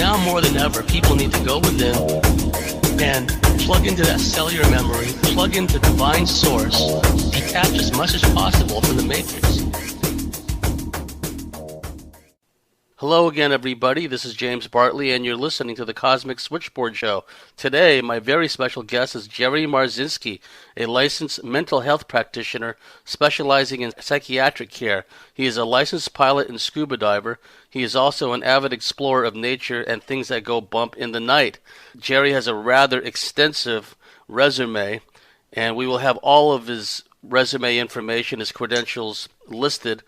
now more than ever, people need to go within and plug into that cellular memory, plug into divine source, detach as much as possible from the matrix. Hello again, everybody. This is James Bartley, and you're listening to the Cosmic Switchboard Show. Today, my very special guest is Jerry Marzinsky, a licensed mental health practitioner specializing in psychiatric care. He is a licensed pilot and scuba diver. He is also an avid explorer of nature and things that go bump in the night. Jerry has a rather extensive resume, and we will have all of his resume information, his credentials listed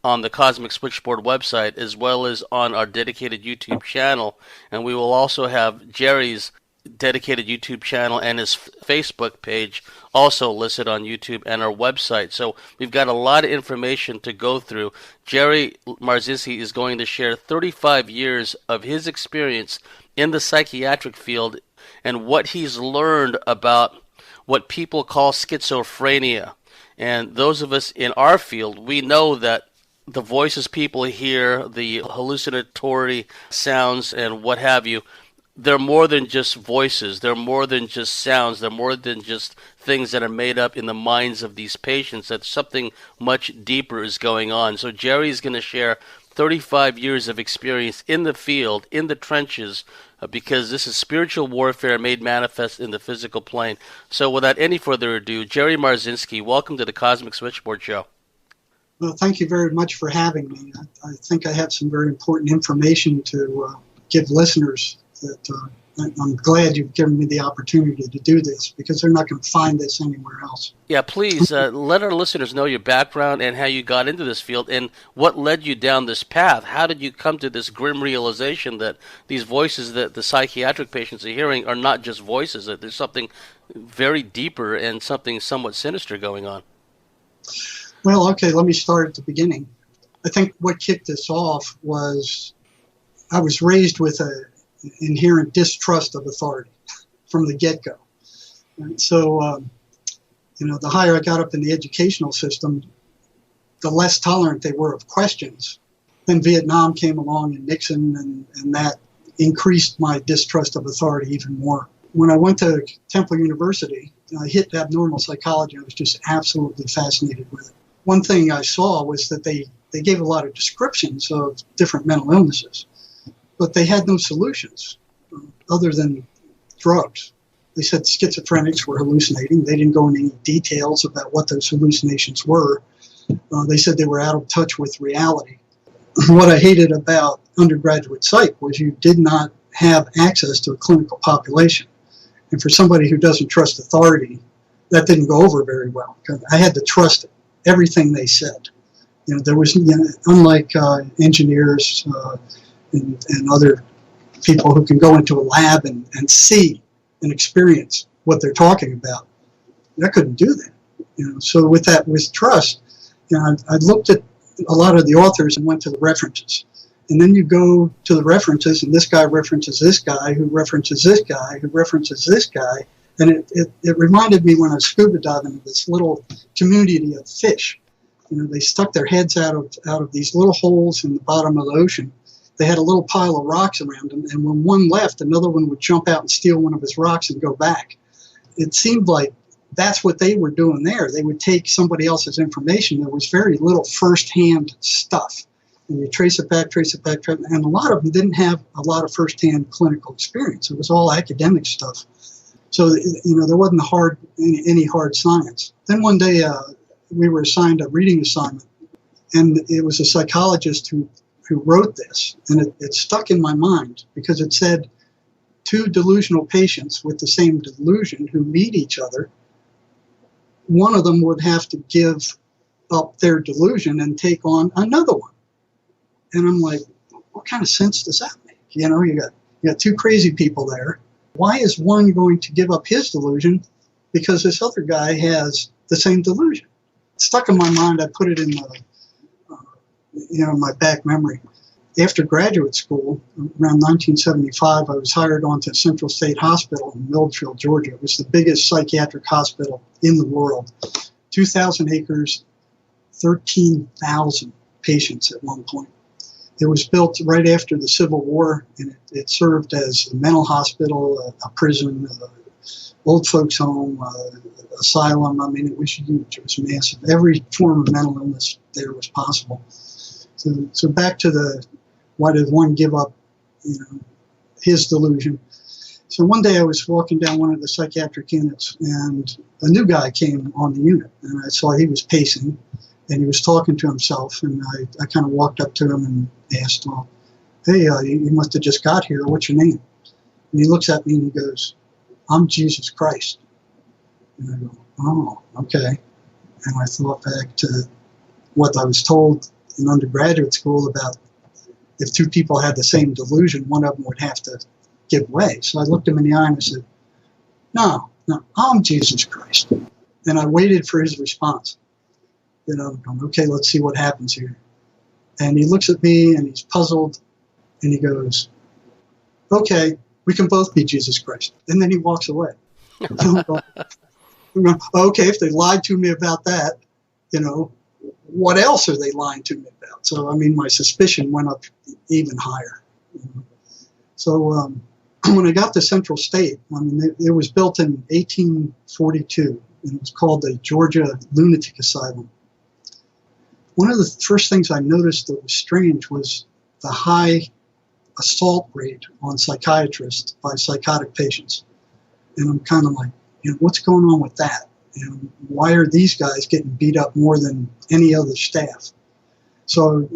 on the Cosmic Switchboard website, as well as on our dedicated YouTube channel. And we will also have Jerry's dedicated YouTube channel and his Facebook page also listed on YouTube and our website. So we've got a lot of information to go through. Jerry Marzinsky is going to share 35 years of his experience in the psychiatric field and what he's learned about what people call schizophrenia. And those of us in our field, we know that the voices people hear, the hallucinatory sounds and what have you, they're more than just voices. They're more than just sounds. They're more than just things that are made up in the minds of these patients. That something much deeper is going on. So Jerry is going to share 35 years of experience in the field, in the trenches, because this is spiritual warfare made manifest in the physical plane. So without any further ado, Jerry Marzinsky, welcome to the Cosmic Switchboard Show. Well, thank you very much for having me. I think I have some very important information to give listeners that I'm glad you've given me the opportunity to do this, because they're not going to find this anywhere else. Yeah, please let our listeners know your background and how you got into this field and what led you down this path. How did you come to this grim realization that these voices that the psychiatric patients are hearing are not just voices, that there's something very deeper and something somewhat sinister going on? Well, okay, let me start at the beginning. I think what kicked this off was I was raised with an inherent distrust of authority from the get-go. And so, the higher I got up in the educational system, the less tolerant they were of questions. Then Vietnam came along and Nixon, and that increased my distrust of authority even more. When I went to Temple University, I hit abnormal psychology. I was just absolutely fascinated with it. One thing I saw was that they gave a lot of descriptions of different mental illnesses, but they had no solutions other than drugs. They said schizophrenics were hallucinating. They didn't go into any details about what those hallucinations were. They said they were out of touch with reality. What I hated about undergraduate psych was you did not have access to a clinical population. And for somebody who doesn't trust authority, that didn't go over very well. I had to trust everything they said. There was, unlike engineers and other people who can go into a lab and see and experience what they're talking about, I couldn't do that. So with trust, I looked at a lot of the authors and went to the references. And then you go to the references, and this guy references this guy, who references this guy, who references this guy. And it reminded me when I was scuba diving of this little community of fish. They stuck their heads out of these little holes in the bottom of the ocean. They had a little pile of rocks around them, and when one left, another one would jump out and steal one of his rocks and go back. It seemed like that's what they were doing there. They would take somebody else's information. There was very little first-hand stuff. And you trace it back, and a lot of them didn't have a lot of first-hand clinical experience. It was all academic stuff. So, there wasn't any hard science. Then one day we were assigned a reading assignment, and it was a psychologist who wrote this, and it stuck in my mind because it said 2 delusional patients with the same delusion who meet each other, one of them would have to give up their delusion and take on another one. And I'm like, what kind of sense does that make? You got 2 crazy people there. Why is one going to give up his delusion because this other guy has the same delusion? It stuck in my mind. I put it in my back memory. After graduate school, around 1975, I was hired onto Central State Hospital in Milledgeville, Georgia. It was the biggest psychiatric hospital in the world. 2,000 acres, 13,000 patients at one point. It was built right after the Civil War, and it served as a mental hospital, a prison, old folks home, asylum. I mean, it was huge. It was massive. Every form of mental illness there was possible. So back to the why did one give up, his delusion. So one day I was walking down one of the psychiatric units, and a new guy came on the unit, and I saw he was pacing, and he was talking to himself, and I kind of walked up to him and asked, well, hey, you must have just got here. What's your name? And he looks at me and he goes, I'm Jesus Christ. And I go, oh, okay. And I thought back to what I was told in undergraduate school about if two people had the same delusion, one of them would have to give way. So I looked him in the eye and I said, no, I'm Jesus Christ. And I waited for his response. Okay, let's see what happens here. And he looks at me and he's puzzled and he goes, okay, we can both be Jesus Christ. And then he walks away. Okay, if they lied to me about that, what else are they lying to me about? So, I mean, my suspicion went up even higher. So when I got to Central State, I mean, it was built in 1842, and it was called the Georgia Lunatic Asylum. One of the first things I noticed that was strange was the high assault rate on psychiatrists by psychotic patients. And I'm kind of like, what's going on with that? And why are these guys getting beat up more than any other staff? So,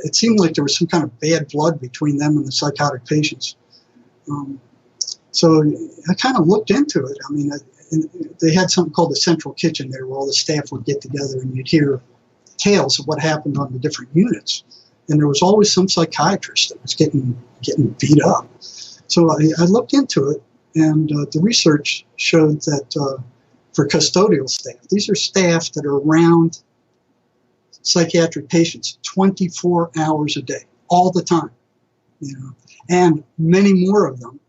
it seemed like there was some kind of bad blood between them and the psychotic patients. So I kind of looked into it. I mean, they had something called the Central Kitchen there where all the staff would get together and you'd hear tales of what happened on the different units. And there was always some psychiatrist that was getting beat up. So I looked into it, and the research showed that for custodial staff, these are staff that are around psychiatric patients 24 hours a day, all the time, and many more of them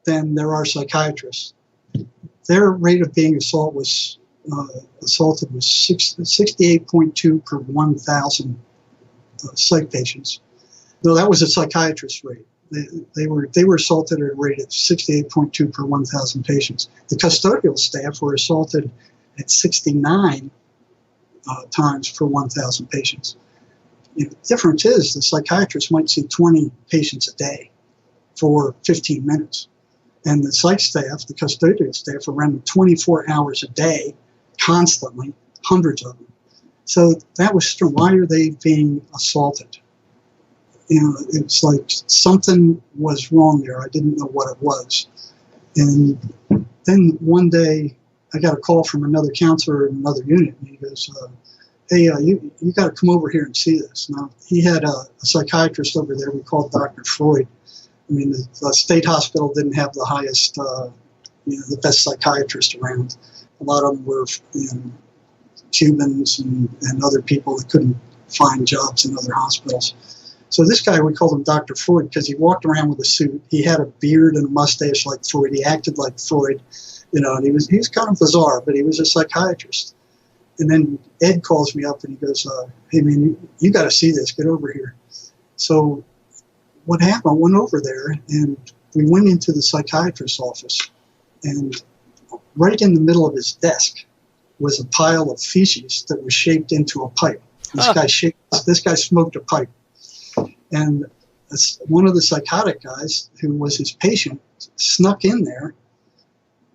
than there are psychiatrists. Their rate of being assaulted was 68.2 per 1,000 psych patients. No, that was a psychiatrist rate. They were assaulted at a rate of 68.2 per 1,000 patients. The custodial staff were assaulted at 69 times per 1,000 patients. The difference is the psychiatrist might see 20 patients a day for 15 minutes. And the psych staff, the custodial staff, are running 24 hours a day, constantly, hundreds of them. So that was true. Why are they being assaulted? It's like something was wrong there. I didn't know what it was. And then one day I got a call from another counselor in another unit, and he goes, hey, you got to come over here and see this. Now, he had a psychiatrist over there we called Dr. Freud. I mean, the state hospital didn't have the highest, the best psychiatrist around. A lot of them were Cubans and other people that couldn't find jobs in other hospitals. So this guy, we called him Dr. Freud because he walked around with a suit. He had a beard and a mustache like Freud. He acted like Freud, and he was kind of bizarre, but he was a psychiatrist. And then Ed calls me up and he goes, hey, man, you got to see this. Get over here. So what happened, I went over there and we went into the psychiatrist's office, and right in the middle of his desk was a pile of feces that was shaped into a pipe. This guy smoked a pipe. And one of the psychotic guys, who was his patient, snuck in there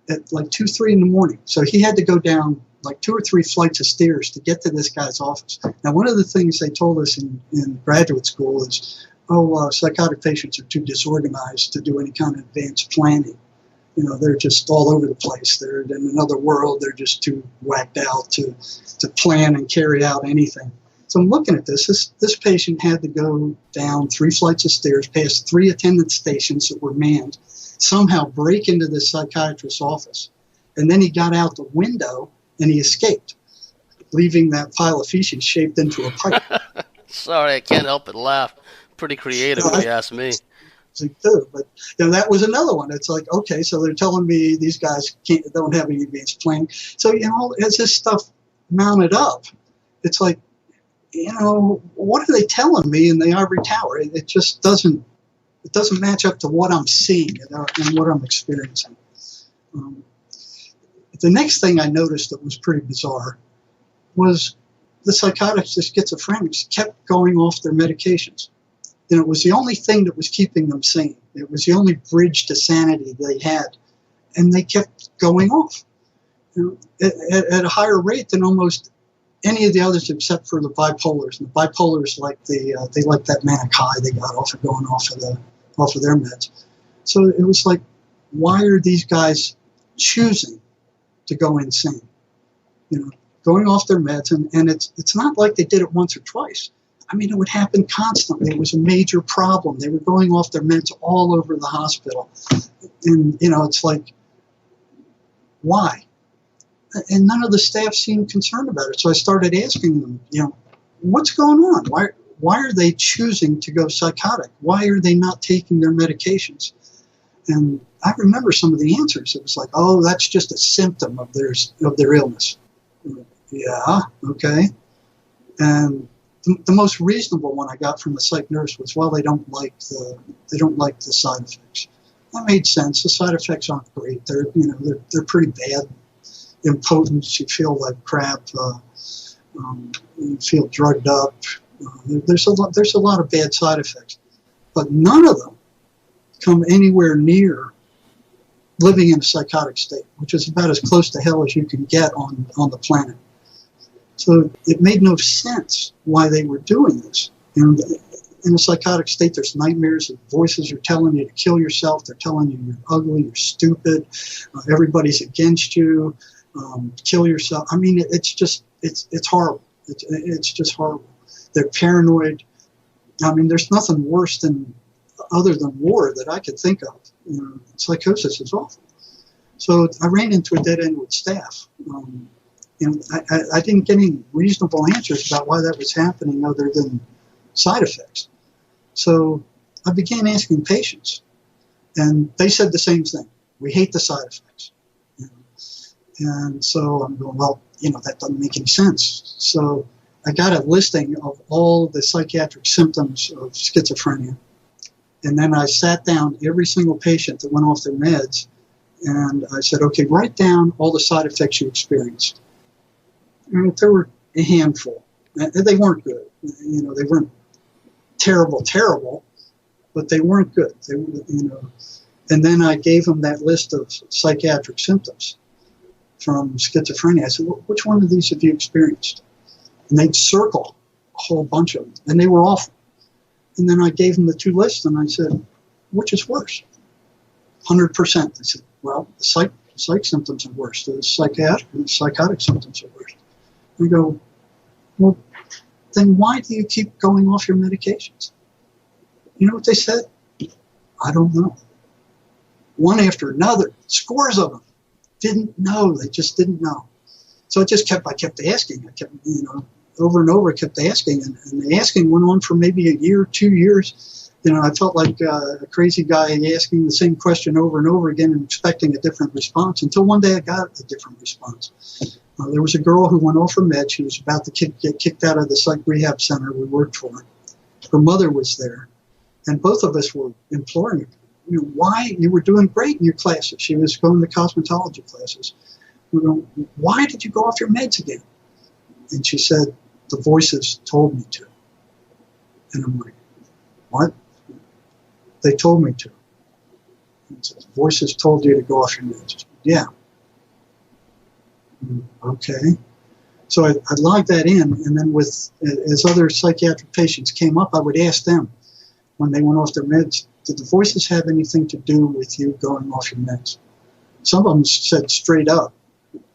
at like 2, 3 in the morning. So he had to go down like 2 or 3 flights of stairs to get to this guy's office. Now, one of the things they told us in graduate school is, psychotic patients are too disorganized to do any kind of advanced planning. They're just all over the place. They're in another world. They're just too whacked out to plan and carry out anything. So I'm looking at this. This patient had to go down 3 flights of stairs, past 3 attendance stations that were manned, somehow break into the psychiatrist's office. And then he got out the window and he escaped, leaving that pile of feces shaped into a pipe. Sorry, I can't help but laugh. Pretty creative, if you ask me. Too, but that was another one. It's like, okay, so they're telling me these guys don't have any advanced planning. So as this stuff mounted up, it's like, what are they telling me in the ivory tower? It just doesn't match up to what I'm seeing and what I'm experiencing. The next thing I noticed that was pretty bizarre was the psychotics, the schizophrenics, kept going off their medications. It was the only thing that was keeping them sane. It was the only bridge to sanity they had. And they kept going off at a higher rate than almost any of the others except for the bipolars. And the bipolars, they like that manic high they got off of going off of their meds. So it was like, why are these guys choosing to go insane? Going off their meds, and it's not like they did it once or twice. I mean, it would happen constantly. It was a major problem. They were going off their meds all over the hospital. And, it's like, why? And none of the staff seemed concerned about it. So I started asking them, what's going on? Why are they choosing to go psychotic? Why are they not taking their medications? And I remember some of the answers. It was like, oh, that's just a symptom of their illness. Yeah, okay. And the most reasonable one I got from the psych nurse was, well, they don't like the side effects. That made sense. The side effects aren't great. They're pretty bad. Impotence, you feel like crap. You feel drugged up. There's a lot of bad side effects, but none of them come anywhere near living in a psychotic state, which is about as close to hell as you can get on the planet. So it made no sense why they were doing this. And in a psychotic state, there's nightmares, and voices are telling you to kill yourself. They're telling you you're ugly, you're stupid, everybody's against you, kill yourself. I mean, it's horrible. It's just horrible. They're paranoid. I mean, there's nothing worse other than war that I could think of. Psychosis is awful. So I ran into a dead end with staff. And I didn't get any reasonable answers about why that was happening other than side effects. So I began asking patients, and they said the same thing. We hate the side effects. And so I'm going, well, that doesn't make any sense. So I got a listing of all the psychiatric symptoms of schizophrenia. And then I sat down every single patient that went off their meds, and I said, okay, write down all the side effects you experienced. And there were a handful. They weren't good. They weren't terrible, but they weren't good. They were, And then I gave them that list of psychiatric symptoms from schizophrenia. I said, well, which one of these have you experienced? And they'd circle a whole bunch of them, and they were awful. And then I gave them the two lists, and I said, which is worse? 100%. They said, well, the psych symptoms are worse. The psychotic symptoms are worse. I go, well, then why do you keep going off your medications? You know what they said? I don't know. One after another, scores of them didn't know. They just didn't know. So I kept asking. I kept, over and over, I kept asking. And the asking went on for maybe a year, 2 years. I felt like a crazy guy asking the same question over and over again and expecting a different response, until one day I got a different response. There was a girl who went off her meds. She was about to get kicked out of the psych rehab center we worked for. Her mother was there, and both of us were imploring her, why? You were doing great in your classes. She was going to cosmetology classes. We were going, why did you go off your meds again? And she said, the voices told me to. And I'm like, what? They told me to. And so the voices told you to go off your meds. Yeah. Okay. So I logged that in, and then as other psychiatric patients came up, I would ask them, when they went off their meds, did the voices have anything to do with you going off your meds? Some of them said straight up,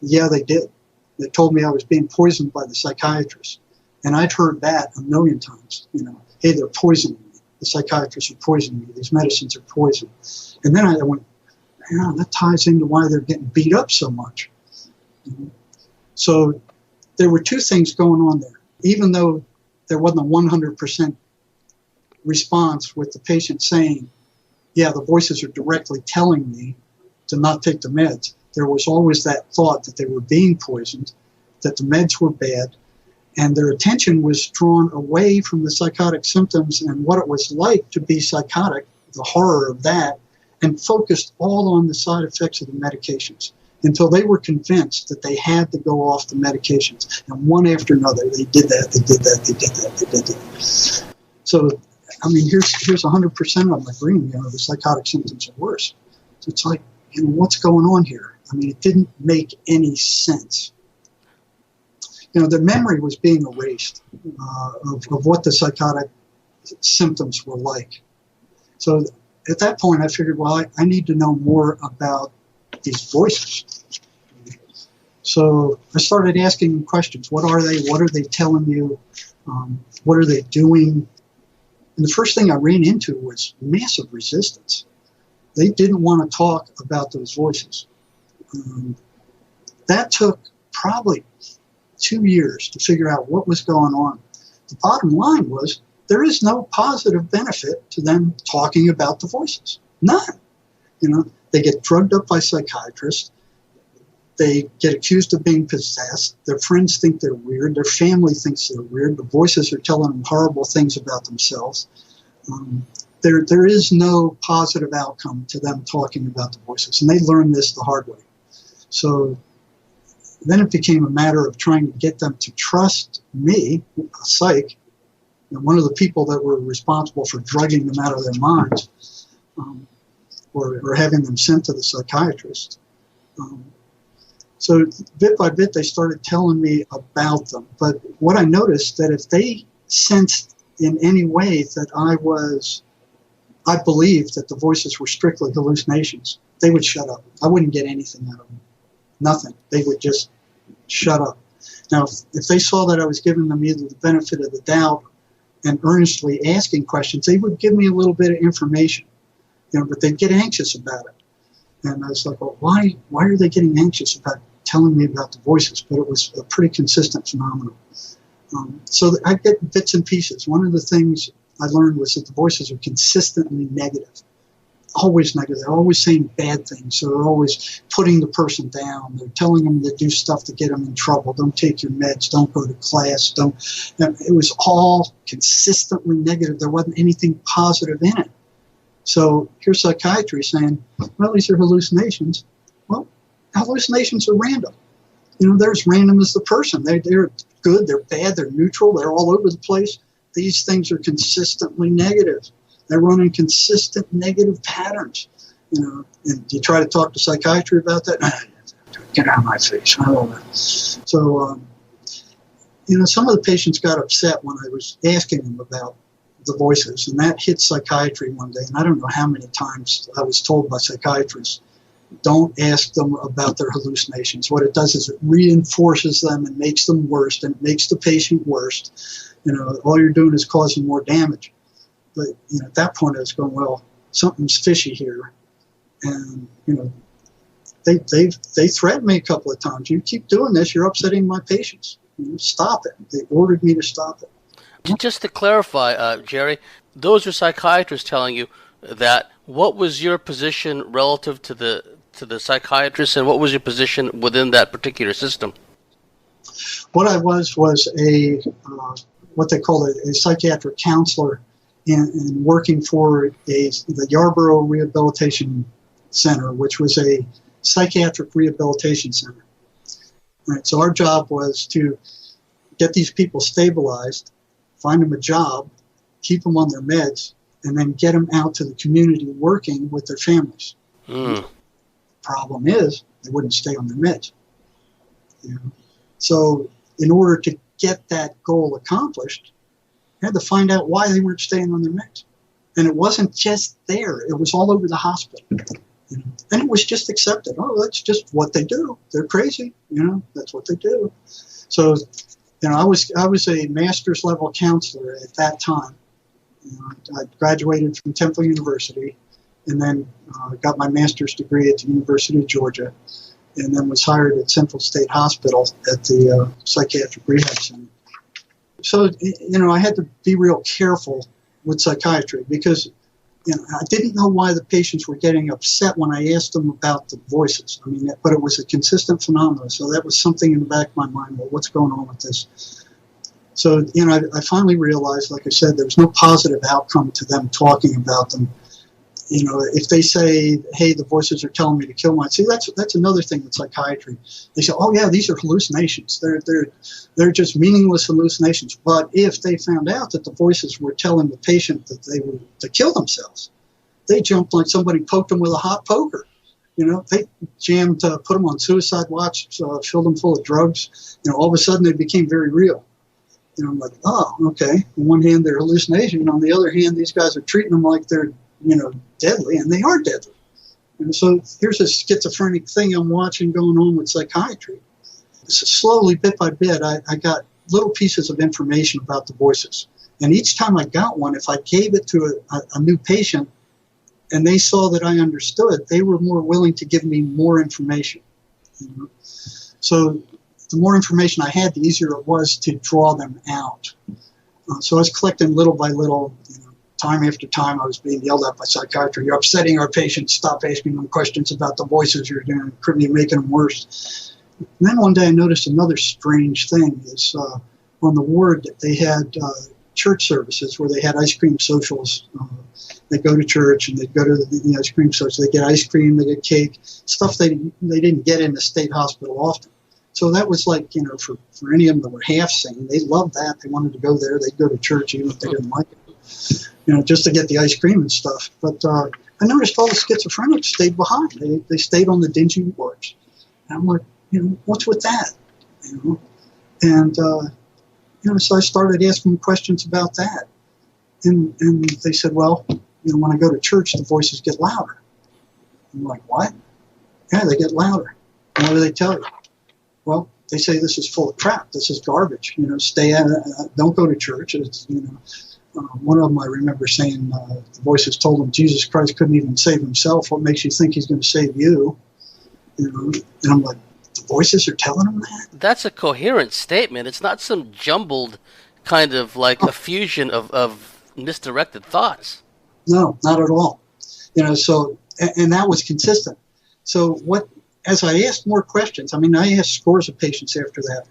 yeah, they did. They told me I was being poisoned by the psychiatrist. And I'd heard that a million times, hey, they're poisoning me. The psychiatrists are poisoning me. These medicines are poison. And then I went, yeah, that ties into why they're getting beat up so much. So there were two things going on there. Even though there wasn't a 100% response with the patient saying, yeah, the voices are directly telling me to not take the meds, there was always that thought that they were being poisoned, that the meds were bad, And their attention was drawn away from the psychotic symptoms and what it was like to be psychotic, the horror of that, and focused all on the side effects of the medications until they were convinced that they had to go off the medications. And one after another, they did that, they did that, they did that, they did that. So, I mean, here's 100% of them agreeing, the psychotic symptoms are worse. So it's like, what's going on here? I mean, it didn't make any sense. Their memory was being erased of what the psychotic symptoms were like. So at that point, I figured, well, I need to know more about these voices. So I started asking them questions. What are they? What are they telling you? What are they doing? And the first thing I ran into was massive resistance. They didn't want to talk about those voices. That took probably 2 years to figure out what was going on. The bottom line was there is no positive benefit to them talking about the voices. None. They get drugged up by psychiatrists. They get accused of being possessed. Their friends think they're weird. Their family thinks they're weird. The voices are telling them horrible things about themselves. There is no positive outcome to them talking about the voices, and they learned this the hard way. So then it became a matter of trying to get them to trust me, a psych, one of the people that were responsible for drugging them out of their minds, or having them sent to the psychiatrist. So bit by bit, they started telling me about them. But what I noticed that if they sensed in any way that I believed that the voices were strictly hallucinations, they would shut up. I wouldn't get anything out of them. Nothing. They would just shut up. Now, if they saw that I was giving them either the benefit of the doubt and earnestly asking questions, they would give me a little bit of information, but they'd get anxious about it. And I was like, well, why are they getting anxious about telling me about the voices? But it was a pretty consistent phenomenon. So I get bits and pieces. One of the things I learned was that the voices are consistently negative. Always negative. They're always saying bad things. So they're always putting the person down. They're telling them to do stuff to get them in trouble. Don't take your meds. Don't go to class. It was all consistently negative. There wasn't anything positive in it. So here's psychiatry saying, well, these are hallucinations. Well, hallucinations are random. They're as random as the person. They're good, they're bad, they're neutral, they're all over the place. These things are consistently negative. They run in consistent negative patterns. And you try to talk to psychiatry about that, get out of my face. I don't know. So, some of the patients got upset when I was asking them about the voices, and that hit psychiatry one day. And I don't know how many times I was told by psychiatrists, don't ask them about their hallucinations. What it does is it reinforces them and makes them worse, and it makes the patient worse. All you're doing is causing more damage. But at that point, I was going, well, something's fishy here, and they threatened me a couple of times. You keep doing this, you're upsetting my patients. Stop it. They ordered me to stop it. Just to clarify, Jerry, those are psychiatrists telling you that. What was your position relative to the psychiatrist, and what was your position within that particular system? What I was a what they call a psychiatric counselor, and working for the Yarborough Rehabilitation Center, which was a psychiatric rehabilitation center. Right. So our job was to get these people stabilized, find them a job, keep them on their meds, and then get them out to the community working with their families. Problem is, they wouldn't stay on their meds. So in order to get that goal accomplished, I had to find out why they weren't staying on their meds. And it wasn't just there. It was all over the hospital. And it was just accepted. Oh, that's just what they do. They're crazy. That's what they do. So, I was a master's level counselor at that time. I graduated from Temple University, and then got my master's degree at the University of Georgia, and then was hired at Central State Hospital at the Psychiatric Rehab Center. So, I had to be real careful with psychiatry because, I didn't know why the patients were getting upset when I asked them about the voices. But it was a consistent phenomenon, so that was something in the back of my mind. Well, what's going on with this? So, I finally realized, like I said, there was no positive outcome to them talking about them. If they say, hey, the voices are telling me to kill myself. See, that's another thing with psychiatry. They say, oh, yeah, these are hallucinations. They're just meaningless hallucinations. But if they found out that the voices were telling the patient that they were to kill themselves, they jumped like somebody poked them with a hot poker. They jammed, put them on suicide watch, filled them full of drugs. All of a sudden they became very real. I'm like, oh, okay. On one hand, they're hallucination. On the other hand, these guys are treating them like they're, deadly, and they are deadly. And so here's a schizophrenic thing I'm watching going on with psychiatry. So slowly, bit by bit, I got little pieces of information about the voices. And each time I got one, if I gave it to a new patient and they saw that I understood, they were more willing to give me more information. So the more information I had, the easier it was to draw them out. So I was collecting little by little, time after time. I was being yelled at by psychiatry. You're upsetting our patients. Stop asking them questions about the voices you're doing. Couldn't you making them worse? And then one day I noticed another strange thing is on the ward they had church services where they had ice cream socials. They go to church and they go to the ice cream social. They get ice cream, they get cake, stuff they didn't get in the state hospital often. So that was like, for any of them that were half sane, they loved that. They wanted to go there. They'd go to church even if they didn't like it, just to get the ice cream and stuff. But I noticed all the schizophrenics stayed behind. They stayed on the dingy wards. And I'm like, what's with that? And so I started asking questions about that. And they said, well, when I go to church, the voices get louder. I'm like, what? Yeah, they get louder. And what do they tell you? Well, they say this is full of crap. This is garbage. Stay out. Don't go to church. It's, one of them I remember saying the voices told him Jesus Christ couldn't even save himself. What makes you think he's going to save you? And I'm like, the voices are telling him that? That's a coherent statement. It's not some jumbled kind of like a fusion of misdirected thoughts. No, not at all. So, and that was consistent. So as I asked more questions, I asked scores of patients after that,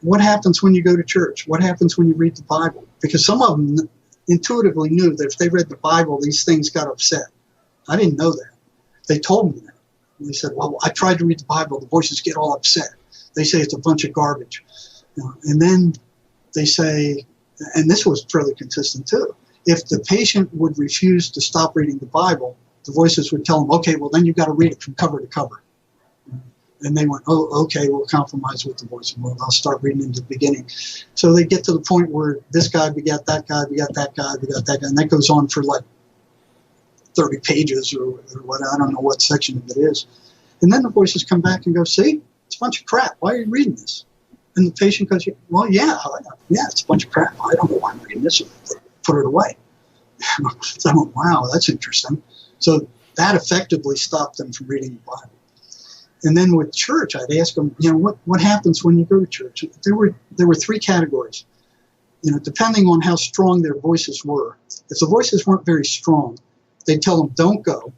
what happens when you go to church? What happens when you read the Bible? Because some of them intuitively knew that if they read the Bible, these things got upset. I didn't know that. They told me that. And they said, well, I tried to read the Bible. The voices get all upset. They say it's a bunch of garbage. And then they say, and this was fairly consistent too, if the patient would refuse to stop reading the Bible, the voices would tell them, okay, well, then you've got to read it from cover to cover. And they went, oh, okay, we'll compromise with the voice. Well, I'll start reading into the beginning. So they get to the point where this guy begat that guy, begat that guy, begat that guy, and that goes on for like 30 pages or what, I don't know what section of it is. And then the voices come back and go, see, it's a bunch of crap. Why are you reading this? And the patient goes, well, yeah, it's a bunch of crap. I don't know why I'm reading this. Put it away. So I went, wow, that's interesting. So that effectively stopped them from reading the Bible. And then with church, I'd ask them, what happens when you go to church? There were three categories, depending on how strong their voices were. If the voices weren't very strong, they'd tell them, don't go,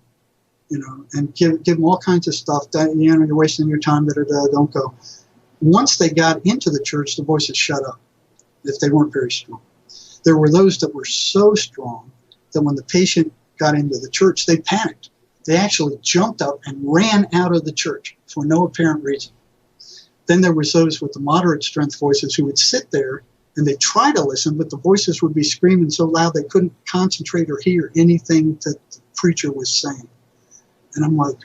and give them all kinds of stuff. You're wasting your time, don't go. Once they got into the church, the voices shut up if they weren't very strong. There were those that were so strong that when the patient got into the church, they panicked. They actually jumped up and ran out of the church for no apparent reason. Then there was those with the moderate strength voices who would sit there and they'd try to listen, but the voices would be screaming so loud they couldn't concentrate or hear anything that the preacher was saying. And I'm like,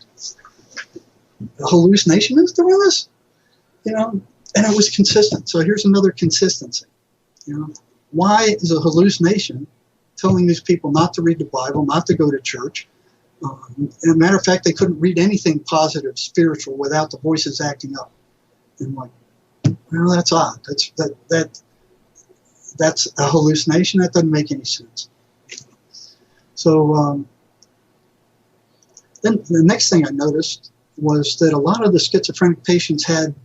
the hallucination is doing this? And it was consistent. So here's another consistency. Why is a hallucination telling these people not to read the Bible, not to go to church? As a matter of fact, they couldn't read anything positive, spiritual, without the voices acting up. And I'm like, well, that's odd. That's a hallucination. That doesn't make any sense. So then the next thing I noticed was that a lot of the schizophrenic patients had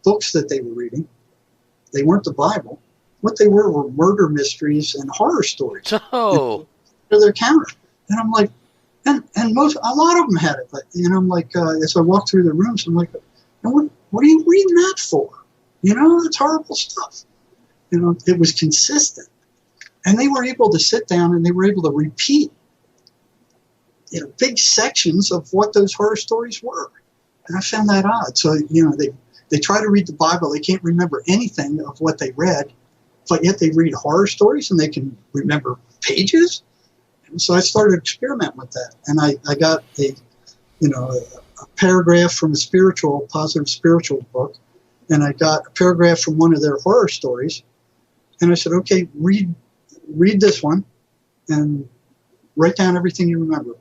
books that they were reading. They weren't the Bible. What they were murder mysteries and horror stories. Oh. To their counter. And I'm like, and a lot of them had it. But, I'm like, as I walked through the rooms, I'm like, what are you reading that for? it's horrible stuff. It was consistent. And they were able to sit down and they were able to repeat, big sections of what those horror stories were. And I found that odd. So, they try to read the Bible. They can't remember anything of what they read, but yet they read horror stories and they can remember pages. And so I started experimenting with that. And I got a paragraph from a positive spiritual book, and I got a paragraph from one of their horror stories. And I said, okay, read this one and write down everything you remember.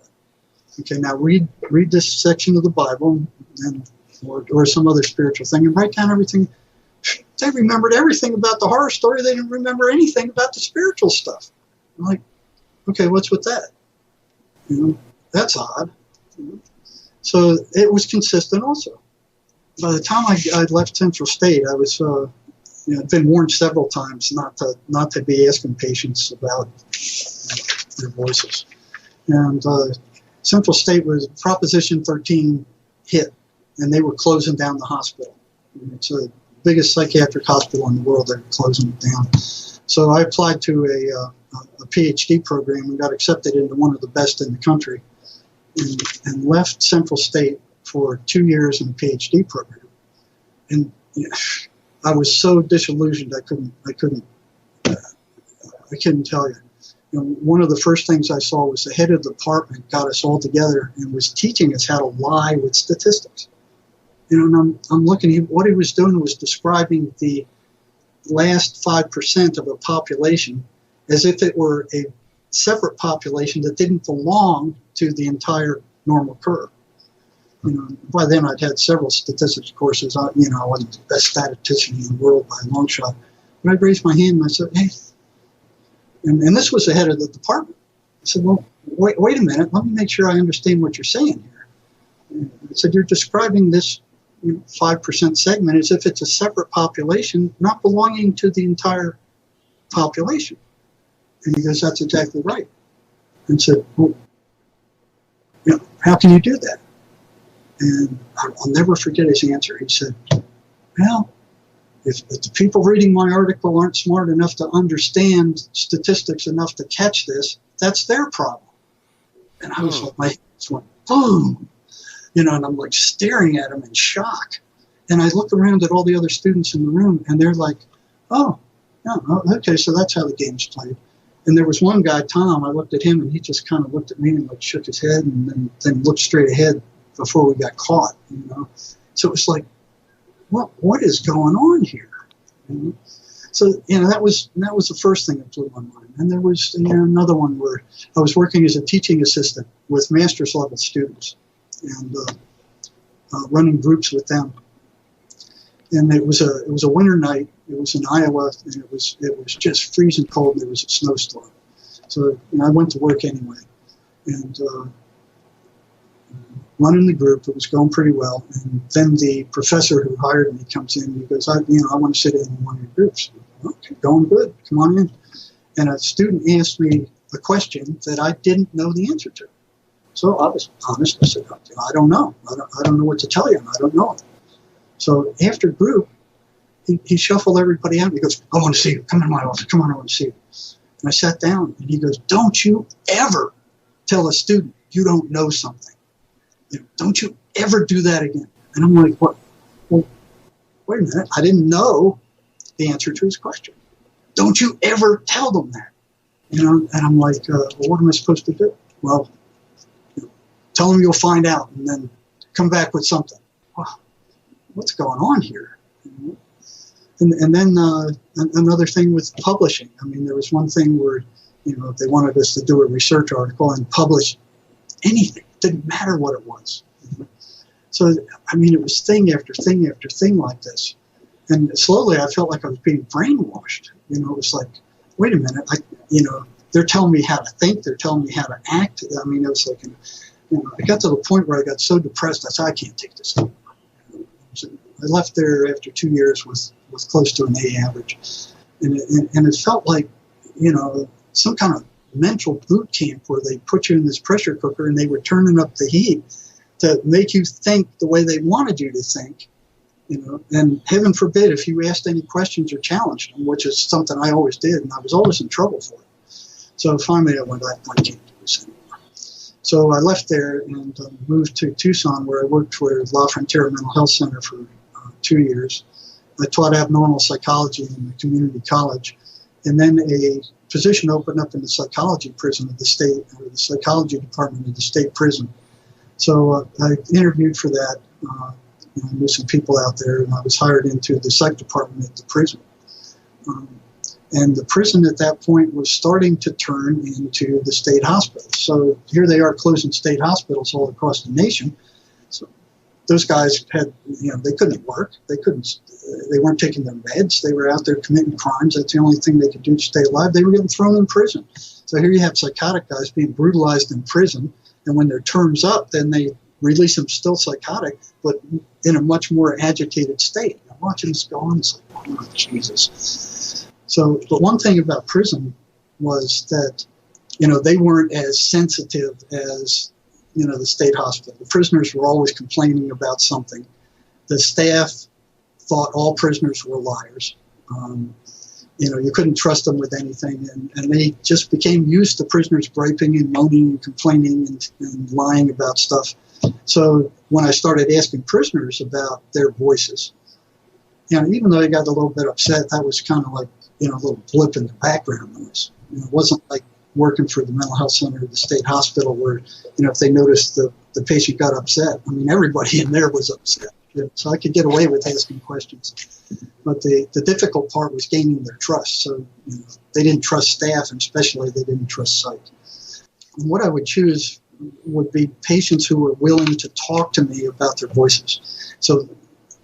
Okay, now read this section of the Bible or some other spiritual thing and write down everything. They remembered everything about the horror story. They didn't remember anything about the spiritual stuff. I'm like, okay, what's with that? That's odd. So it was consistent also. By the time I left Central State, I was I'd been warned several times not to be asking patients about their voices. And Central State was Proposition 13 hit, and they were closing down the hospital. It's the biggest psychiatric hospital in the world. They're closing it down. So I applied to a PhD program and got accepted into one of the best in the country, and left Central State for 2 years in a PhD program. And I was so disillusioned I couldn't tell you. One of the first things I saw was the head of the department got us all together and was teaching us how to lie with statistics. And I'm looking at what he was doing was describing the last 5% of a population as if it were a separate population that didn't belong to the entire normal curve. By then I'd had several statistics courses. I wasn't the best statistician in the world by a long shot. But I raised my hand and I said, hey, and this was the head of the department. I said, well, wait a minute. Let me make sure I understand what you're saying here. And I said, you're describing this 5% segment as if it's a separate population, not belonging to the entire population. And he goes, that's exactly right. And said, well, how can you do that? And I'll never forget his answer. He said, well, if the people reading my article aren't smart enough to understand statistics enough to catch this, that's their problem. And I was like, my hands went boom, and I'm like staring at him in shock. And I look around at all the other students in the room, and they're like, oh, okay, so that's how the game's played. And there was one guy, Tom, I looked at him, and he just kind of looked at me and like shook his head and then looked straight ahead before we got caught, So it was like, what is going on here? So that was the first thing that blew my mind. And there was another one where I was working as a teaching assistant with master's level students and running groups with them. And it was a winter night. It was in Iowa, and it was just freezing cold. And there was a snowstorm, so I went to work anyway, and running the group. It was going pretty well. And then the professor who hired me comes in and he goes, I want to sit in one of your groups. Okay, going good. Come on in. And a student asked me a question that I didn't know the answer to. So I was honest. I said, I don't know. I don't know what to tell you. I don't know. So after group, he shuffled everybody out. And he goes, I want to see you. Come in my office. Come on, I want to see you. And I sat down and he goes, don't you ever tell a student you don't know something. Don't you ever do that again. And I'm like, what? Well, wait a minute. I didn't know the answer to his question. Don't you ever tell them that. And I'm like, well, what am I supposed to do? Well, tell them you'll find out and then come back with something. Wow, what's going on here? And then another thing with publishing. I mean, there was one thing where, they wanted us to do a research article and publish anything. It didn't matter what it was. So, I mean, it was thing after thing after thing like this. And slowly I felt like I was being brainwashed. It was like, wait a minute, they're telling me how to think. They're telling me how to act. I mean, it was like, I got to the point where I got so depressed, I said, I can't take this anymore. So I left there after 2 years with close to an A average. And it felt like, some kind of mental boot camp where they put you in this pressure cooker and they were turning up the heat to make you think the way they wanted you to think. and heaven forbid if you asked any questions or challenged them, which is something I always did, and I was always in trouble for it. So finally I went, I can't do this anymore. So I left there and moved to Tucson, where I worked for La Frontera Mental Health Center for 2 years. I taught abnormal psychology in the community college, and then a position opened up in the psychology prison of the state, or the psychology department of the state prison. So I interviewed for that. I knew some people out there, and I was hired into the psych department at the prison. And the prison at that point was starting to turn into the state hospital. So here they are closing state hospitals all across the nation. So those guys had, they couldn't work. They weren't taking their meds. They were out there committing crimes. That's the only thing they could do to stay alive. They were getting thrown in prison. So here you have psychotic guys being brutalized in prison. And when their term's up, then they release them still psychotic, but in a much more agitated state. I'm watching this go on. It's like, oh, Jesus. So, but one thing about prison was that, they weren't as sensitive as, the state hospital. The prisoners were always complaining about something. The staff thought all prisoners were liars. You couldn't trust them with anything, and they just became used to prisoners griping and moaning and complaining and lying about stuff. So when I started asking prisoners about their voices, even though they got a little bit upset, that was kind of like, a little blip in the background noise. It wasn't like working for the mental health center or the state hospital where, if they noticed the patient got upset, everybody in there was upset. So I could get away with asking questions. But the difficult part was gaining their trust. So they didn't trust staff, and especially they didn't trust psych. And what I would choose would be patients who were willing to talk to me about their voices. So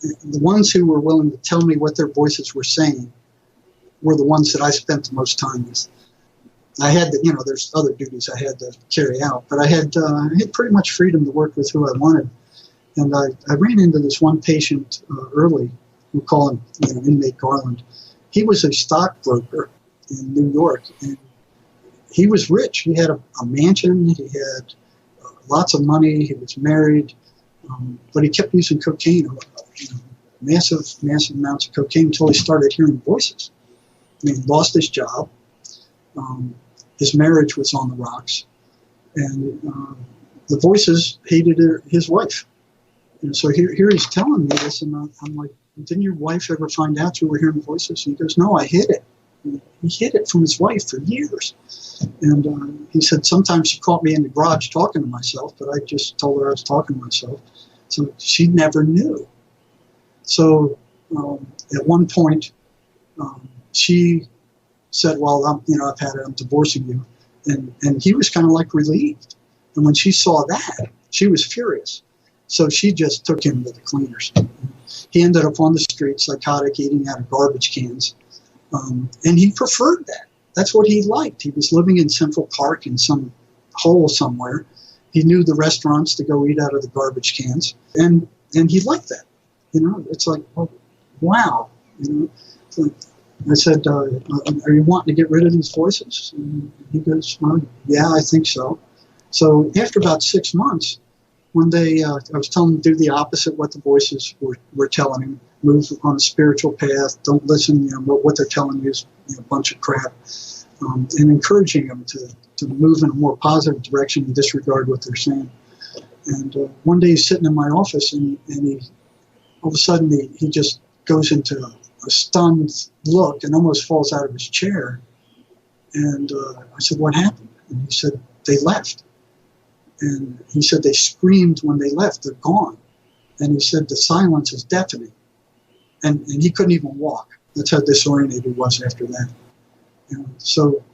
the ones who were willing to tell me what their voices were saying were the ones that I spent the most time with. I had there's other duties I had to carry out, but I had pretty much freedom to work with who I wanted. And I ran into this one patient early. We call him inmate Garland. He was a stockbroker in New York, and he was rich. He had a mansion. He had lots of money. He was married, but he kept using cocaine, massive amounts of cocaine, until he started hearing voices. He lost his job. His marriage was on the rocks, and the voices hated his wife. And so here he's telling me this, and I'm like, didn't your wife ever find out you were hearing voices? And he goes, no, I hid it. He hid it from his wife for years. And he said, sometimes she caught me in the garage talking to myself, but I just told her I was talking to myself. So she never knew. So at one point, she said, well, I've had it, I'm divorcing you. And he was kind of like relieved. And when she saw that, she was furious. So she just took him to the cleaners. He ended up on the street, psychotic, eating out of garbage cans. And he preferred that. That's what he liked. He was living in Central Park in some hole somewhere. He knew the restaurants to go eat out of the garbage cans. And he liked that. It's like, oh, wow. I said, are you wanting to get rid of these voices? And he goes, well, yeah, I think so. So after about 6 months, one day I was telling him to do the opposite what the voices were telling him. Move on a spiritual path. Don't listen, what they're telling you is a bunch of crap. And encouraging him to move in a more positive direction and disregard what they're saying. And one day he's sitting in my office, and he all of a sudden he just goes into a stunned look and almost falls out of his chair. And I said, what happened? And he said, they left. And he said, they screamed when they left. They're gone. And he said, the silence is deafening. And he couldn't even walk. That's how disoriented he was after that. So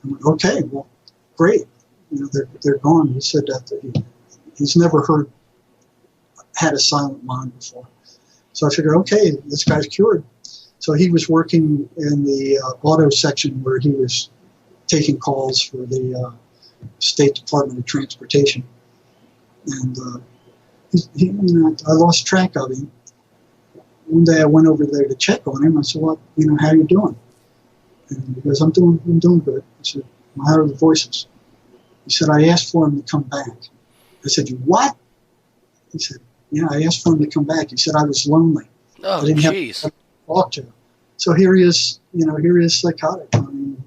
I went, okay, well, great. They're gone. He said that he's never had a silent mind before. So I figured, okay, this guy's cured. So he was working in the auto section where he was taking calls for the State Department of Transportation. And I lost track of him. One day I went over there to check on him. I said, well, how you doing? And he goes, I'm doing good. I said, well, how are the voices? He said, I asked for him to come back. I said, you what? He said, yeah, I asked for him to come back. He said, I was lonely. I Oh, didn't have jeez. to talk to him. So here he is, here he is psychotic. I mean,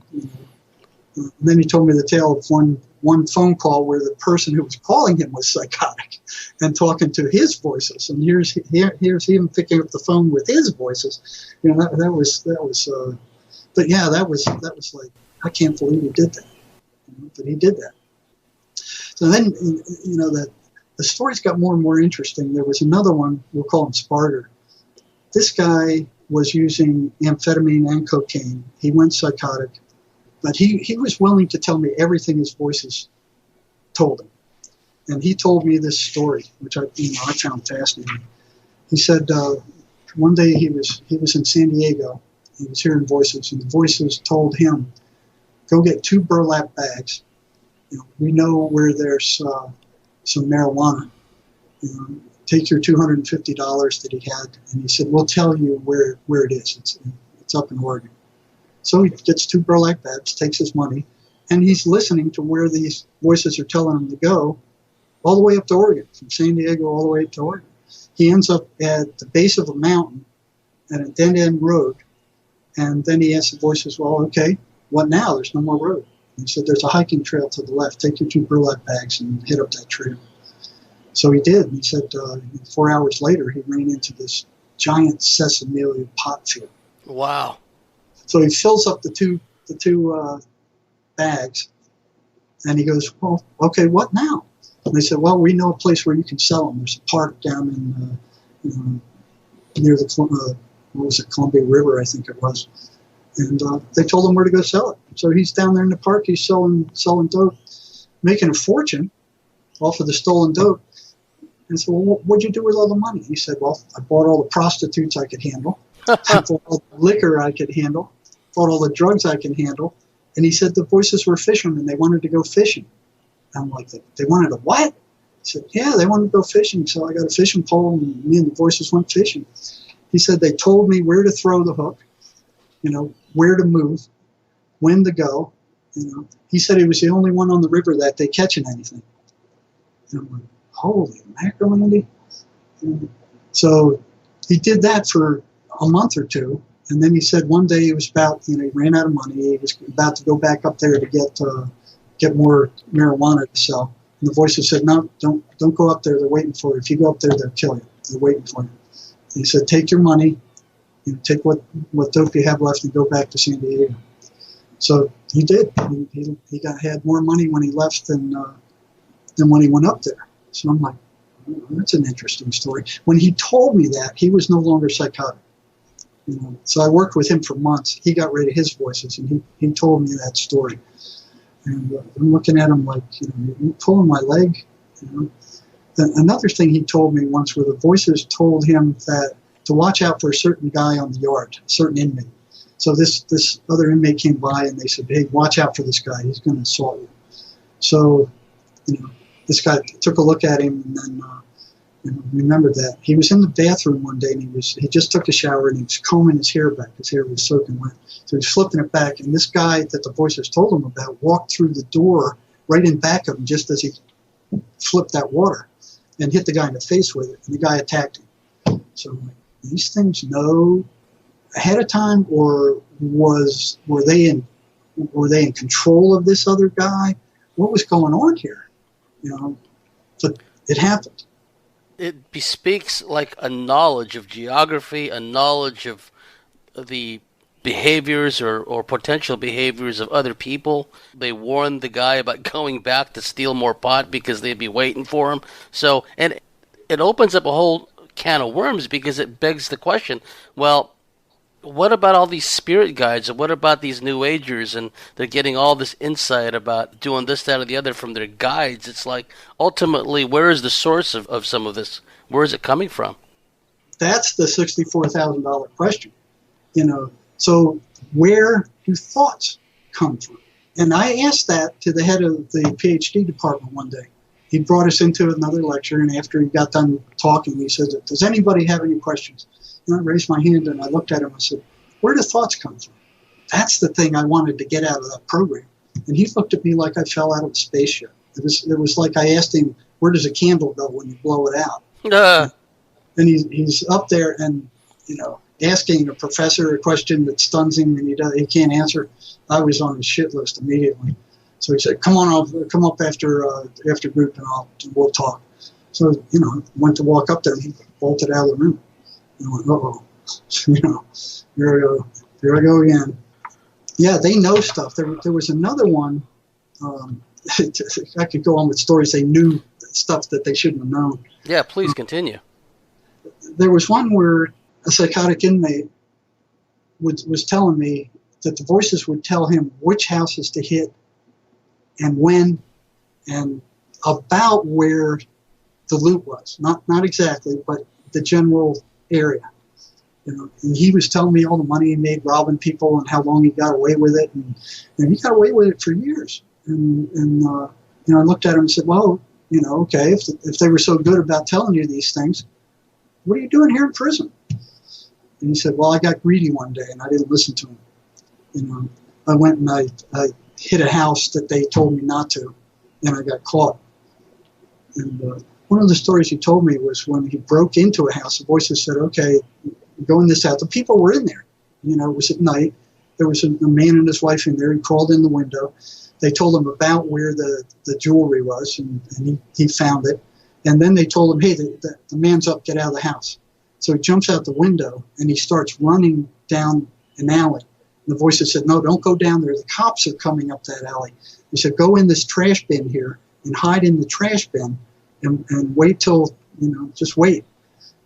and then he told me the tale of one phone call where the person who was calling him was psychotic and talking to his voices. And here's him picking up the phone with his voices. That was. But yeah, that was like, I can't believe he did that. But he did that. So then, that the stories got more and more interesting. There was another one, we'll call him Sparter. This guy was using amphetamine and cocaine. He went psychotic, but he was willing to tell me everything his voices told him. And he told me this story, which I found fascinating. He said one day he was in San Diego. He was hearing voices, and the voices told him, "Go get 2 burlap bags. We know where there's some marijuana. Take your $250 that he had," and he said, "We'll tell you where it is. It's up in Oregon." So he gets 2 burlap bags, takes his money, and he's listening to where these voices are telling him to go, all the way up to Oregon, from San Diego all the way up to Oregon. He ends up at the base of a mountain at a dead-end road, and then he asks the voices, "Well, okay, what now? There's no more road." He said, "There's a hiking trail to the left. Take your 2 burlap bags and head up that trail." So he did. He said 4 hours later, he ran into this giant sesame pot field. Wow. So he fills up the two bags, and he goes, "Well, okay, what now?" And they said, "Well, we know a place where you can sell them. There's a park down in near the Columbia River, I think it was." And they told him where to go sell it. So he's down there in the park. He's selling dope, making a fortune off of the stolen dope. And so, "Well, what'd you do with all the money?" He said, "Well, I bought all the prostitutes I could handle. I bought all the liquor I could handle. Bought all the drugs I can handle." And he said the voices were fishermen. They wanted to go fishing. I'm like, "They wanted to what?" He said, "Yeah, they wanted to go fishing. So I got a fishing pole, and me and the voices went fishing." He said they told me where to throw the hook, where to move, when to go. He said he was the only one on the river that day catching anything. And I'm like, holy mackerel, Andy. So he did that for a month or two, and then he said one day he was he ran out of money. He was about to go back up there to get more marijuana to sell. And the voices said, "No, don't go up there. They're waiting for you. If you go up there, they'll kill you. They're waiting for you." And he said, "Take your money. Take what dope you have left and go back to San Diego." So he did. He had more money when he left than when he went up there. So I'm like, "Oh, that's an interesting story." When he told me that, he was no longer psychotic. So I worked with him for months. He got rid of his voices, and he told me that story. And I'm looking at him like, "You pulling my leg?" Another thing he told me once, where the voices told him that to watch out for a certain guy on the yard, a certain inmate. So this other inmate came by, and they said, "Hey, watch out for this guy. He's going to assault you." So, this guy took a look at him, and then remembered that. He was in the bathroom one day, and he just took a shower, and he was combing his hair back. His hair was soaking wet. So he was flipping it back, and this guy that the voices told him about walked through the door right in back of him just as he flipped that water and hit the guy in the face with it, and the guy attacked him. So these things know ahead of time, or were they in control of this other guy? What was going on here? But it happened. It bespeaks like a knowledge of geography, a knowledge of the behaviors or potential behaviors of other people. They warned the guy about going back to steal more pot because they'd be waiting for him. So, and it opens up a whole can of worms, because it begs the question, well, what about all these spirit guides, and what about these new agers, and they're getting all this insight about doing this, that, or the other from their guides? It's like, ultimately, where is the source of some of this? Where is it coming from? That's the $64,000 question. So where do thoughts come from? And I asked that to the head of the PhD department one day. He brought us into another lecture, and after he got done talking, he said, "Does anybody have any questions?" And I raised my hand, and I looked at him. I said, "Where do thoughts come from?" That's the thing I wanted to get out of that program. And he looked at me like I fell out of a spaceship. It was like I asked him, "Where does a candle go when you blow it out?" And he's up there, and asking a professor a question that stuns him and he can't answer. I was on his shit list immediately. So he said, "Come on, come up after group and we'll talk." So went to walk up there and he bolted out of the room. And I went, "Uh-oh, here I go again." Yeah, they know stuff. There was another one. I could go on with stories. They knew stuff that they shouldn't have known. Yeah, please continue. There was one where a psychotic inmate was telling me that the voices would tell him which houses to hit and when and about where the loot was. Not exactly, but the general area. And he was telling me all the money he made robbing people and how long he got away with it. And he got away with it for years. And I looked at him and said, "Well, okay, if they were so good about telling you these things, what are you doing here in prison?" And he said, "Well, I got greedy one day and I didn't listen to him. I went and I hit a house that they told me not to, and I got caught." And one of the stories he told me was when he broke into a house, the voices said, "Okay, go in this house." The people were in there. It was at night. There was a man and his wife in there. He crawled in the window. They told him about where the jewelry was, and he found it. And then they told him, "Hey, the man's up, get out of the house." So he jumps out the window, and he starts running down an alley. And the voices said, "No, don't go down there. The cops are coming up that alley." He said, "Go in this trash bin here and hide in the trash bin and wait till, just wait."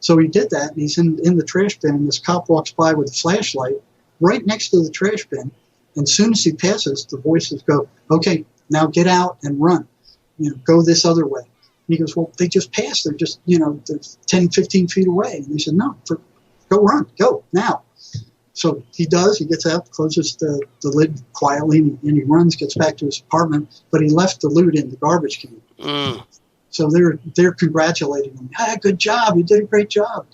So he did that, and he's in the trash bin, and this cop walks by with a flashlight right next to the trash bin. And as soon as he passes, the voices go, "Okay, now get out and run. Go this other way." And he goes, "Well, they just passed. They're just, they're 10, 15 feet away." And they said, "No, go run. Go now." So he does. He gets out, closes the lid quietly, and he runs, gets back to his apartment. But he left the loot in the garbage can. So they're congratulating him. "Ah, good job. You did a great job."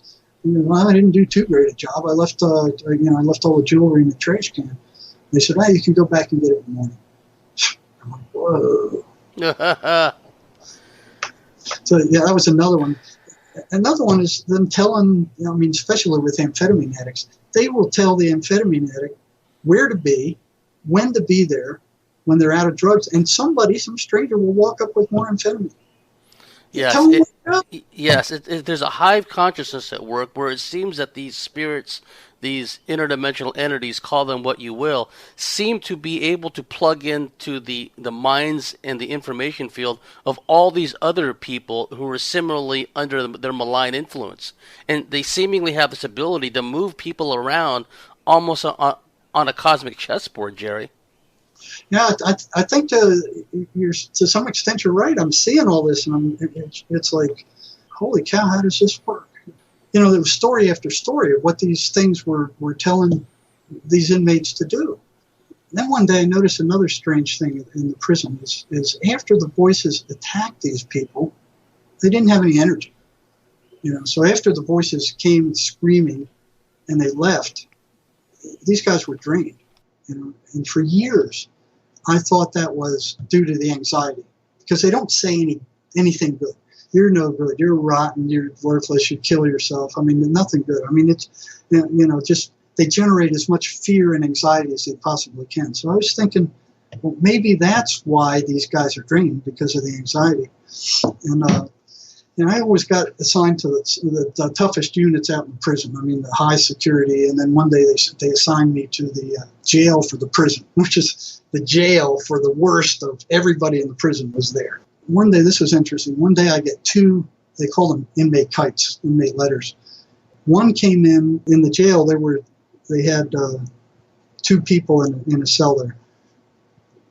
"Well, I didn't do too great a job. I left all the jewelry in the trash can." They said, "Well, you can go back and get it in the morning." I'm like, whoa. So, yeah, that was another one. Another one is them telling, especially with amphetamine addicts, they will tell the amphetamine addict where to be, when to be there, when they're out of drugs, and some stranger will walk up with more amphetamine. Yes, there's a hive consciousness at work where it seems that these spirits, these interdimensional entities, call them what you will, seem to be able to plug into the minds and the information field of all these other people who are similarly under their malign influence. And they seemingly have this ability to move people around almost on a cosmic chessboard, Jerry. Yeah, I think to some extent you're right. I'm seeing all this, and it's like, holy cow, how does this work? There was story after story of what these things were telling these inmates to do. And then one day I noticed another strange thing in the prison is after the voices attacked these people, they didn't have any energy. So after the voices came screaming and they left, these guys were drained. And for years, I thought that was due to the anxiety, because they don't say anything good. You're no good. You're rotten. You're worthless. You kill yourself. Nothing good. It's, just they generate as much fear and anxiety as they possibly can. So I was thinking, well, maybe that's why these guys are drained, because of the anxiety. And I always got assigned to the toughest units out in prison. The high security. And then one day they assigned me to the jail for the prison, which is the jail for the worst of everybody in the prison was there. One day, this was interesting. One day I get two, they call them inmate kites, inmate letters. One came in the jail. They had two people in a cell there.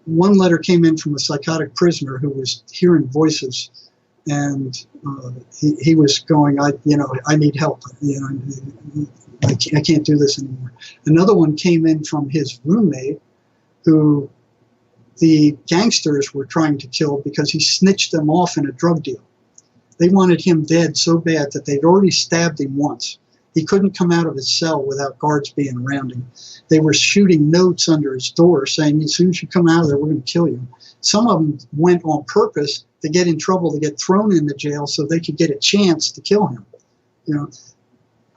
One letter came in from a psychotic prisoner who was hearing voices. And he was going, I need help. I can't do this anymore. Another one came in from his roommate, who the gangsters were trying to kill because he snitched them off in a drug deal. They wanted him dead so bad that they'd already stabbed him once. He couldn't come out of his cell without guards being around him. They were shooting notes under his door saying, "As soon as you come out of there, we're going to kill you." Some of them went on purpose to get in trouble, to get thrown into jail so they could get a chance to kill him.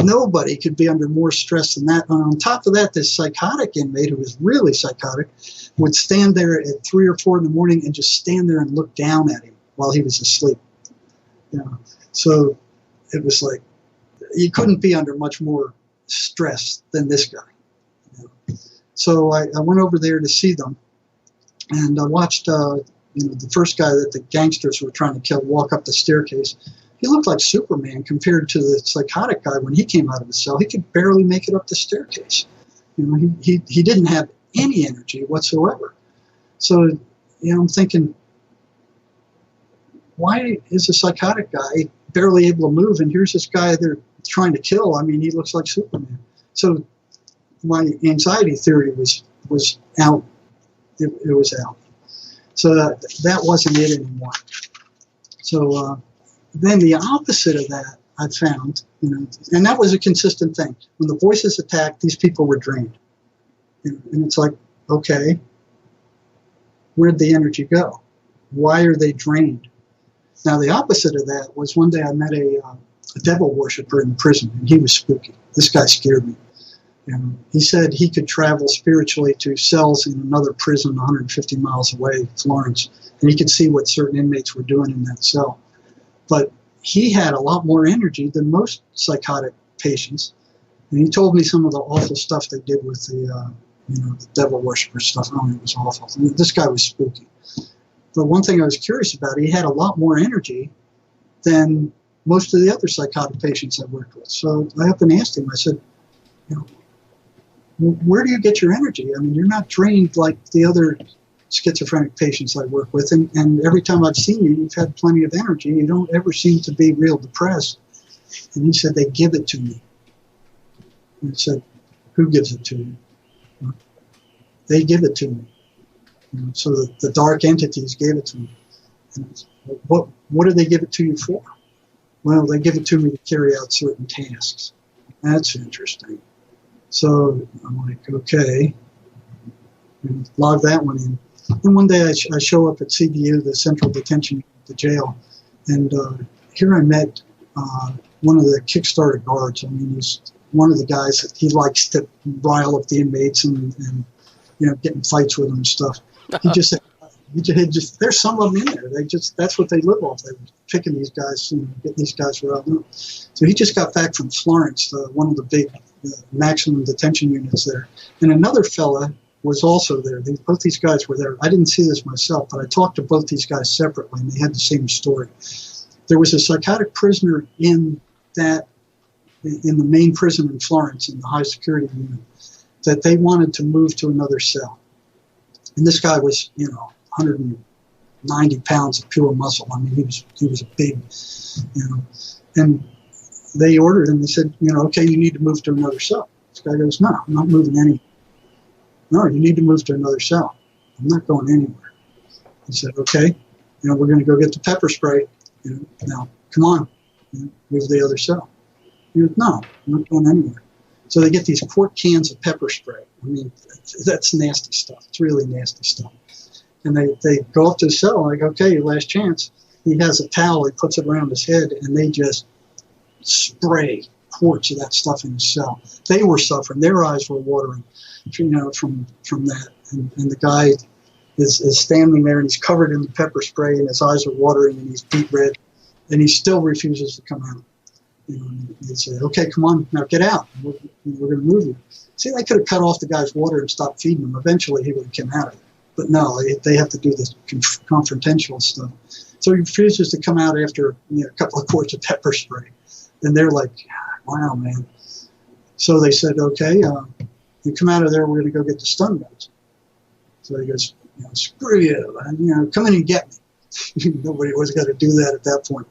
nobody could be under more stress than that. And on top of that, this psychotic inmate who was really psychotic would stand there at 3 or 4 in the morning and just stand there and look down at him while he was asleep. You know, so it was like you couldn't be under much more stress than this guy. You know. So I went over there to see them, and I watched the first guy that the gangsters were trying to kill walk up the staircase. He looked like Superman compared to the psychotic guy when he came out of his cell. He could barely make it up the staircase. You know, he didn't have any energy whatsoever. So, I'm thinking, why is a psychotic guy barely able to move, and here's this guy they're trying to kill? I mean, he looks like Superman. So my anxiety theory was out. It was out. So that wasn't it anymore. So then the opposite of that I found, and that was a consistent thing. When the voices attacked, these people were drained. And it's like, okay, where'd the energy go? Why are they drained? Now, the opposite of that was one day I met a devil worshiper in the prison, and he was spooky. This guy scared me. He said he could travel spiritually to cells in another prison 150 miles away, Florence, and he could see what certain inmates were doing in that cell. But he had a lot more energy than most psychotic patients, and he told me some of the awful stuff they did with the devil worshiper stuff. Oh, it was awful. I mean, this guy was spooky. But one thing I was curious about, he had a lot more energy than most of the other psychotic patients I worked with. So I up and asked him, I said, where do you get your energy? I mean, you're not drained like the other schizophrenic patients I work with, and every time I've seen you, you've had plenty of energy. You don't ever seem to be real depressed. And he said, they give it to me. And I said, who gives it to you? They give it to me. So the dark entities gave it to me. And what do they give it to you for? Well, they give it to me to carry out certain tasks. That's interesting. So I'm like, okay, and log that one in. And one day I show up at CDU, the Central Detention Unit, the jail, and here I met one of the Kickstarter guards. I mean, he's one of the guys that he likes to rile up the inmates and get in fights with them and stuff. He just said, there's some of them in there. That's what they live off. They were picking these guys, getting these guys riled up. So he just got back from Florence, one of the big maximum detention units there. And another fella was also there. Both these guys were there. I didn't see this myself, but I talked to both these guys separately, and they had the same story. There was a psychotic prisoner in the main prison in Florence, in the high security unit, that they wanted to move to another cell. And this guy was, 190 pounds of pure muscle. I mean, he was a big, and they ordered him. They said, okay, you need to move to another cell. This guy goes, no, I'm not moving anywhere. No, you need to move to another cell. I'm not going anywhere. He said, okay, we're going to go get the pepper spray. Now, come on, move to the other cell. He goes, no, I'm not going anywhere. So they get these quart cans of pepper spray. I mean, that's nasty stuff. It's really nasty stuff. And they go up to the cell, like, okay, your last chance. He has a towel, he puts it around his head, and they just spray quarts of that stuff in his cell. They were suffering. Their eyes were watering, from that. And the guy is standing there, and he's covered in the pepper spray, and his eyes are watering, and he's beet red, and he still refuses to come out. And they say, okay, come on, now get out. We're going to move you. See, they could have cut off the guy's water and stopped feeding him. Eventually, he would have come out of it. But no, they have to do this confrontational stuff. So he refuses to come out after a couple of quarts of pepper spray. And they're like, wow, man. So they said, okay, you come out of there, we're going to go get the stun guns. So he goes, screw you, come in and get me. Nobody was going to do that at that point.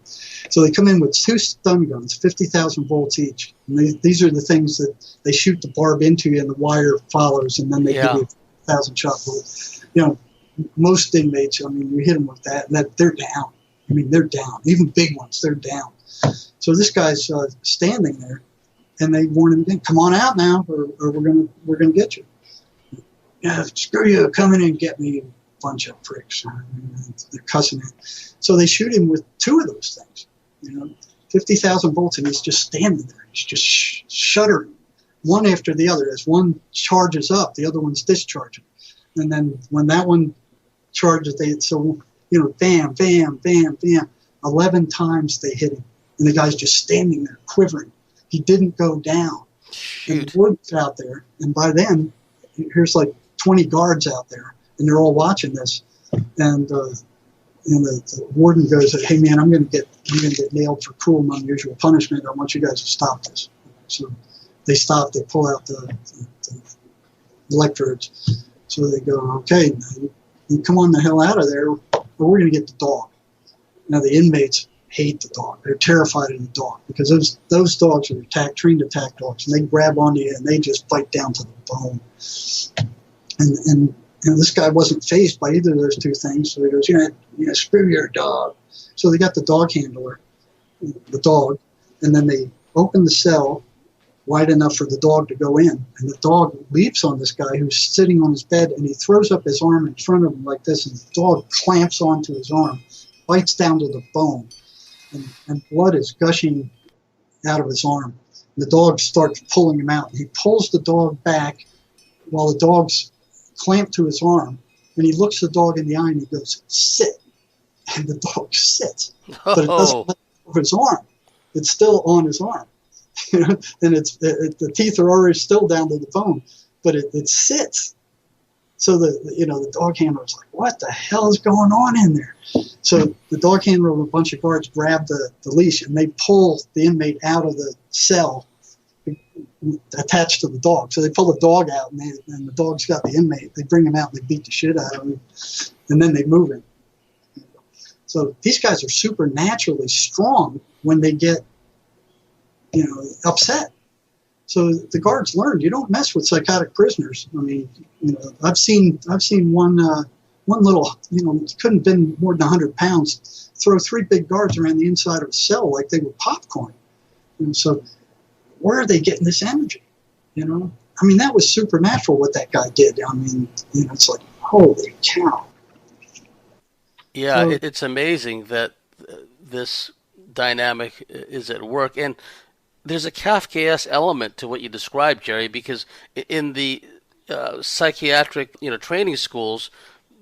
So they come in with 2 stun guns, 50,000 volts each. And these are the things that they shoot the barb into you and the wire follows, and then they give you 1,000 shot bullet. Most inmates, you hit them with that, and they're down. They're down. Even big ones, they're down. So this guy's standing there, and they warn him again, come on out now, or we're gonna get you. Yeah, screw you, come in and get me, you bunch of pricks. They're cussing him. So they shoot him with 2 of those things, 50,000 volts, and he's just standing there. He's just shuddering, one after the other. As one charges up, the other one's discharging. And then when that one charges, bam, bam, bam, bam. 11 times they hit him. And the guy's just standing there, quivering. He didn't go down. Shoot. And the warden's out there. And by then, here's like 20 guards out there. And they're all watching this. And the warden goes, "Hey, man, I'm going to get nailed for cruel and unusual punishment. I want you guys to stop this." So they stop. They pull out the electrodes. So they go, "Okay, you come on the hell out of there, or we're going to get the dog." Now, the inmates hate the dog. They're terrified of the dog because those dogs are trained attack dogs, and they grab onto you and they just fight down to the bone. And this guy wasn't fazed by either of those two things, so he goes, "Screw your dog." So they got the dog handler, the dog, and then they open the cell wide enough for the dog to go in, and the dog leaps on this guy who's sitting on his bed, and he throws up his arm in front of him like this, and the dog clamps onto his arm, bites down to the bone, and blood is gushing out of his arm. The dog starts pulling him out, and he pulls the dog back while the dog's clamped to his arm, and he looks the dog in the eye and he goes, "Sit," and the dog sits, but it doesn't let go of his arm. It's still on his arm, and the teeth are already still down to the bone, but it sits. So the dog handler is like, "What the hell is going on in there?" So the dog handler and a bunch of guards grab the leash and they pull the inmate out of the cell attached to the dog. So they pull the dog out, and the dog's got the inmate. They bring him out and they beat the shit out of him, and then they move him. So these guys are supernaturally strong when they get, upset. So the guards learned you don't mess with psychotic prisoners. I mean, I've seen one little, couldn't have been more than 100 pounds, throw 3 big guards around the inside of a cell like they were popcorn. And so where are they getting this energy? I mean, that was supernatural what that guy did. I mean, it's like, holy cow. Yeah, so, it's amazing that this dynamic is at work. And there's a Kafkaesque element to what you described, Jerry, because in the psychiatric, training schools,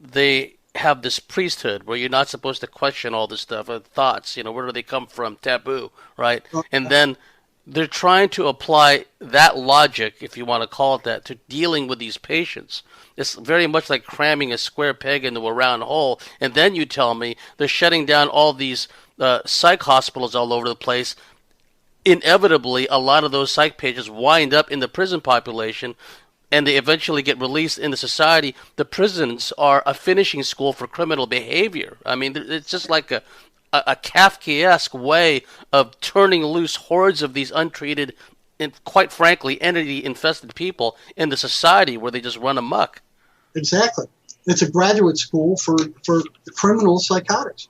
they have this priesthood where you're not supposed to question all this stuff, thoughts, where do they come from, taboo, right? And then they're trying to apply that logic, if you want to call it that, to dealing with these patients. It's very much like cramming a square peg into a round hole, and then you tell me they're shutting down all these psych hospitals all over the place. Inevitably, a lot of those psych patients wind up in the prison population, and they eventually get released into society. The prisons are a finishing school for criminal behavior. I mean, it's just like a Kafkaesque way of turning loose hordes of these untreated and, quite frankly, entity-infested people into society where they just run amok. Exactly. It's a graduate school for criminal psychotics.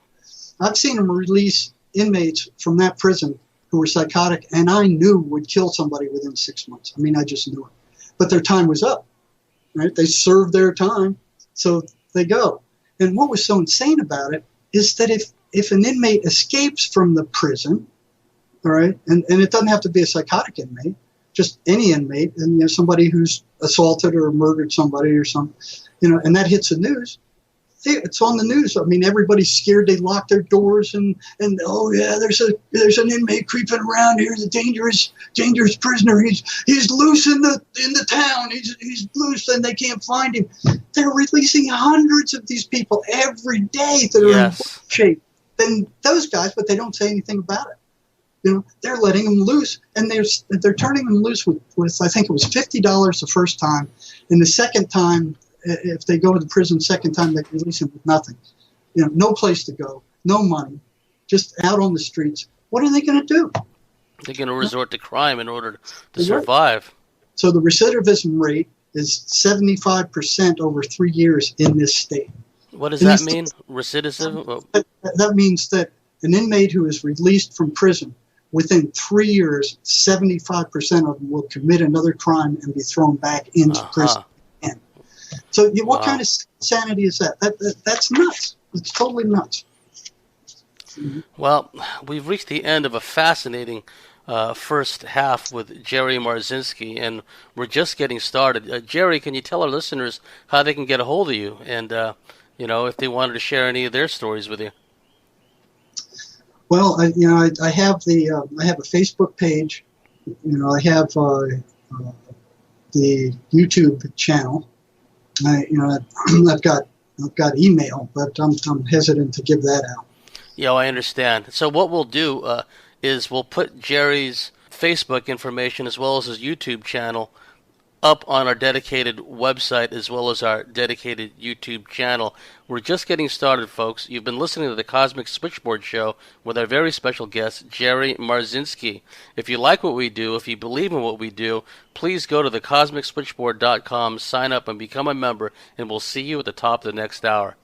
I've seen them release inmates from that prison who were psychotic, and I knew would kill somebody within 6 months. I mean, I just knew it. But their time was up, right? They served their time, so they go. And what was so insane about it is that if an inmate escapes from the prison, all right, and it doesn't have to be a psychotic inmate, just any inmate, and somebody who's assaulted or murdered somebody or something, and that hits the news, it's on the news. I mean, everybody's scared. They lock their doors and oh yeah, there's an inmate creeping around here. The dangerous prisoner. He's loose in the town. He's loose and they can't find him. They're releasing hundreds of these people every day that are in shape. Then those guys, but they don't say anything about it. They're letting them loose, and they're turning them loose with I think it was $50 the first time, and the second time, if they go to the prison second time, they release them with nothing. No place to go, no money, just out on the streets. What are they going to do? They're going to resort to crime in order to survive. So the recidivism rate is 75% over 3 years in this state. What does that mean, recidivism? That means that an inmate who is released from prison, within 3 years, 75% of them will commit another crime and be thrown back into prison. So what kind of sanity is that? That's nuts. It's totally nuts. Well, we've reached the end of a fascinating first half with Jerry Marzinsky, and we're just getting started. Jerry, can you tell our listeners how they can get a hold of you, and if they wanted to share any of their stories with you? Well, I have I have a Facebook page. I have the YouTube channel. I've got email, but I'm hesitant to give that out. Yeah, I understand. So what we'll do is we'll put Jerry's Facebook information as well as his YouTube channel up on our dedicated website as well as our dedicated YouTube channel. We're just getting started, folks. You've been listening to the Cosmic Switchboard Show with our very special guest, Jerry Marzinsky. If you like what we do, if you believe in what we do, please go to thecosmicswitchboard.com, sign up, and become a member, and we'll see you at the top of the next hour.